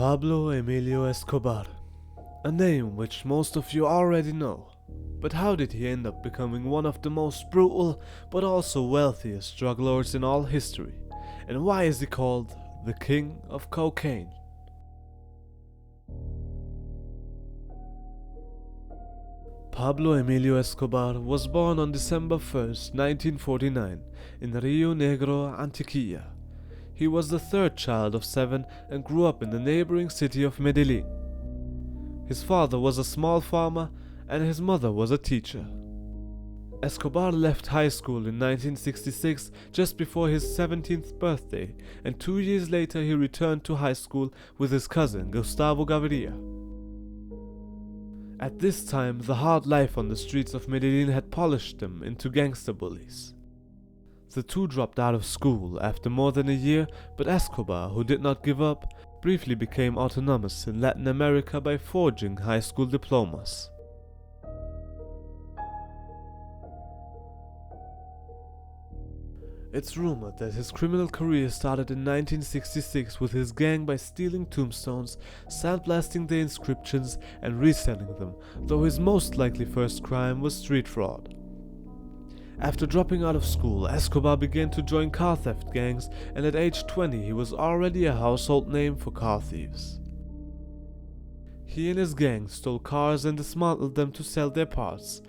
Pablo Emilio Escobar, a name which most of you already know. But how did he end up becoming one of the most brutal but also wealthiest drug lords in all history? And why is he called the King of Cocaine? Pablo Emilio Escobar was born on December 1st, 1949, in Rio Negro, Antioquia. He was the third child of 7 and grew up in the neighboring city of Medellin. His father was a small farmer and his mother was a teacher. Escobar left high school in 1966 just before his 17th birthday, and 2 years later he returned to high school with his cousin Gustavo Gaviria. At this time, the hard life on the streets of Medellin had polished them into gangster bullies. The two dropped out of school after more than a year, but Escobar, who did not give up, briefly became autonomous in Latin America by forging high school diplomas. It's rumored that his criminal career started in 1966 with his gang by stealing tombstones, sandblasting the inscriptions and reselling them, though his most likely first crime was street fraud. After dropping out of school, Escobar began to join car theft gangs, and at age 20 he was already a household name for car thieves. He and his gang stole cars and dismantled them to sell their parts,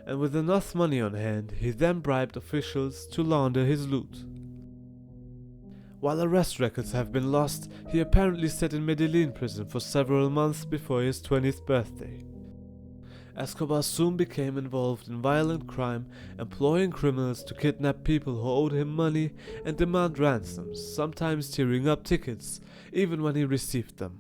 and with enough money on hand, he then bribed officials to launder his loot. While arrest records have been lost, he apparently sat in Medellin prison for several months before his 20th birthday. Escobar soon became involved in violent crime, employing criminals to kidnap people who owed him money and demand ransoms, sometimes tearing up tickets, even when he received them.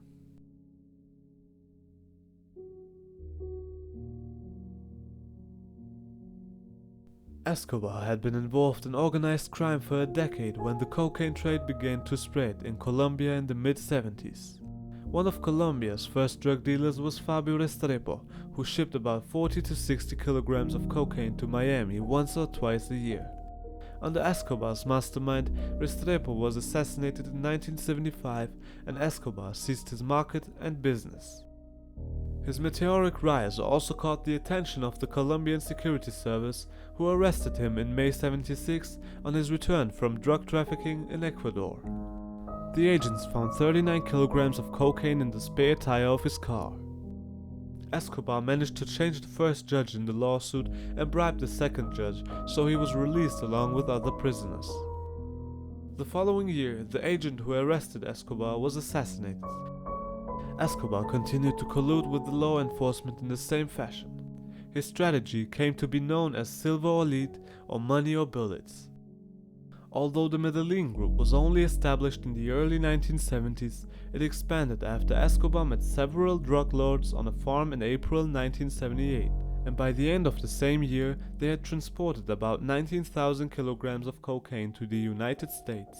Escobar had been involved in organized crime for a decade when the cocaine trade began to spread in Colombia in the mid-70s. One of Colombia's first drug dealers was Fabio Restrepo, who shipped about 40 to 60 kilograms of cocaine to Miami once or twice a year. Under Escobar's mastermind, Restrepo was assassinated in 1975 and Escobar seized his market and business. His meteoric rise also caught the attention of the Colombian Security Service, who arrested him in May 76 on his return from drug trafficking in Ecuador. The agents found 39 kilograms of cocaine in the spare tire of his car. Escobar managed to change the first judge in the lawsuit and bribed the second judge, so he was released along with other prisoners. The following year, the agent who arrested Escobar was assassinated. Escobar continued to collude with the law enforcement in the same fashion. His strategy came to be known as silver or lead, or money or bullets. Although the Medellin group was only established in the early 1970s, it expanded after Escobar met several drug lords on a farm in April 1978, and by the end of the same year they had transported about 19,000 kilograms of cocaine to the United States.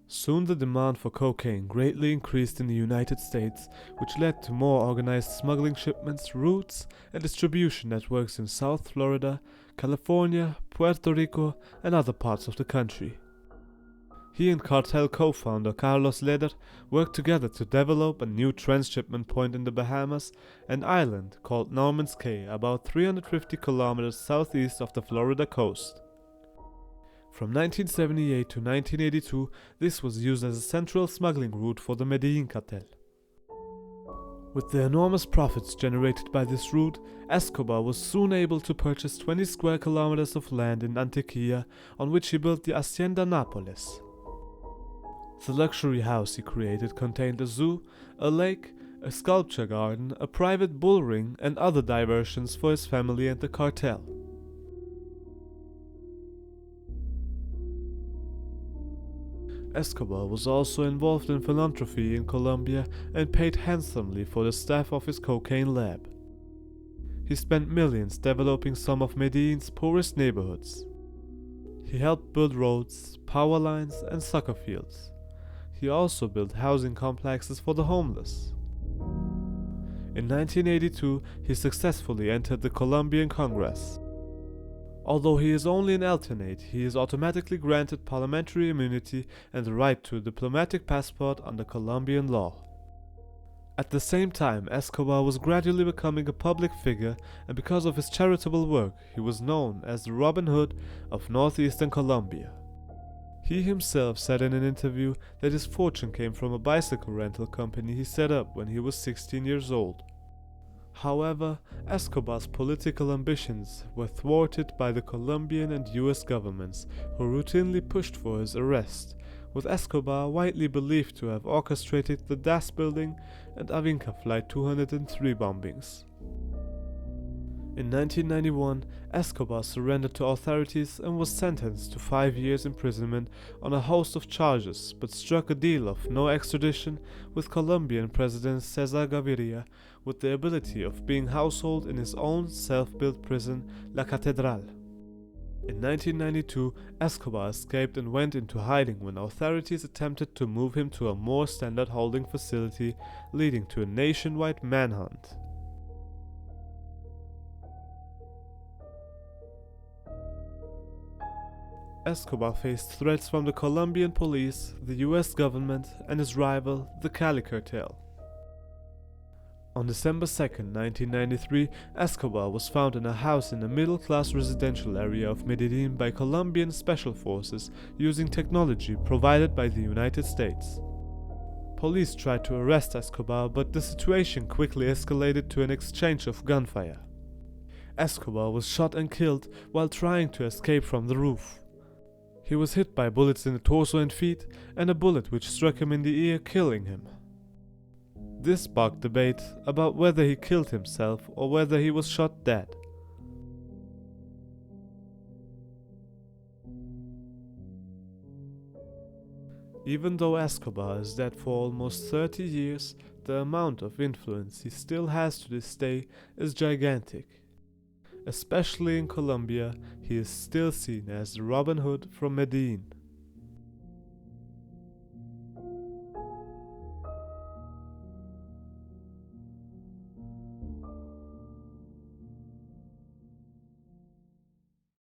Soon the demand for cocaine greatly increased in the United States, which led to more organized smuggling shipments, routes, and distribution networks in South Florida, California, Puerto Rico, and other parts of the country. He and cartel co-founder Carlos Leder worked together to develop a new transshipment point in the Bahamas, an island called Norman's Cay, about 350 kilometers southeast of the Florida coast. From 1978 to 1982, this was used as a central smuggling route for the Medellin cartel. With the enormous profits generated by this route, Escobar was soon able to purchase 20 square kilometers of land in Antioquia, on which he built the Hacienda Nápoles. The luxury house he created contained a zoo, a lake, a sculpture garden, a private bull ring, and other diversions for his family and the cartel. Escobar was also involved in philanthropy in Colombia and paid handsomely for the staff of his cocaine lab. He spent millions developing some of Medellin's poorest neighborhoods. He helped build roads, power lines, and soccer fields. He also built housing complexes for the homeless. In 1982, he successfully entered the Colombian Congress. Although he is only an alternate, he is automatically granted parliamentary immunity and the right to a diplomatic passport under Colombian law. At the same time, Escobar was gradually becoming a public figure, and because of his charitable work, he was known as the Robin Hood of northeastern Colombia. He himself said in an interview that his fortune came from a bicycle rental company he set up when he was 16 years old. However, Escobar's political ambitions were thwarted by the Colombian and US governments, who routinely pushed for his arrest, with Escobar widely believed to have orchestrated the DAS building and Avinca Flight 203 bombings. In 1991, Escobar surrendered to authorities and was sentenced to 5 years imprisonment on a host of charges, but struck a deal of no extradition with Colombian President Cesar Gaviria, with the ability of being household in his own self-built prison, La Catedral. In 1992, Escobar escaped and went into hiding when authorities attempted to move him to a more standard holding facility, leading to a nationwide manhunt. Escobar faced threats from the Colombian police, the US government, and his rival, the Cali cartel. On December 2, 1993, Escobar was found in a house in a middle-class residential area of Medellin by Colombian special forces using technology provided by the United States. Police tried to arrest Escobar, but the situation quickly escalated to an exchange of gunfire. Escobar was shot and killed while trying to escape from the roof. He was hit by bullets in the torso and feet, and a bullet which struck him in the ear, killing him. This sparked debate about whether he killed himself or whether he was shot dead. Even though Escobar is dead for almost 30 years, the amount of influence he still has to this day is gigantic. Especially in Colombia, he is still seen as the Robin Hood from Medellin.